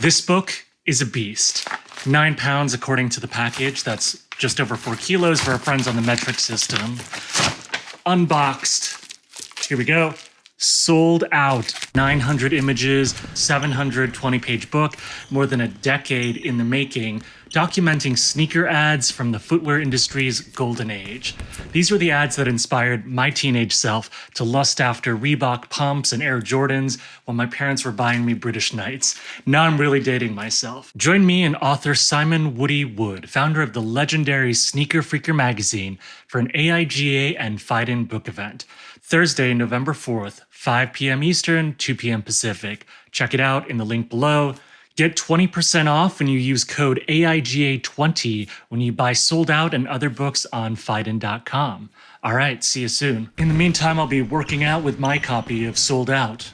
This book is a beast. 9 pounds according to the package. That's just over 4 kilos for our friends on the metric system. Unboxed. Here we go. Sold out. 900 images, 720-page book, more than a decade in the making, documenting sneaker ads from the footwear industry's golden age. These were the ads that inspired my teenage self to lust after Reebok pumps and Air Jordans while my parents were buying me British Knights. Now I'm really dating myself. Join me and author Simon Woody Wood, founder of the legendary Sneaker Freaker magazine, for an AIGA and Phaidon book event. Thursday, November 4th, 5 p.m. Eastern, 2 p.m. Pacific. Check it out in the link below. Get 20% off when you use code AIGA20 when you buy Sold Out and other books on Phaidon.com. All right, see you soon. In the meantime, I'll be working out with my copy of Sold Out.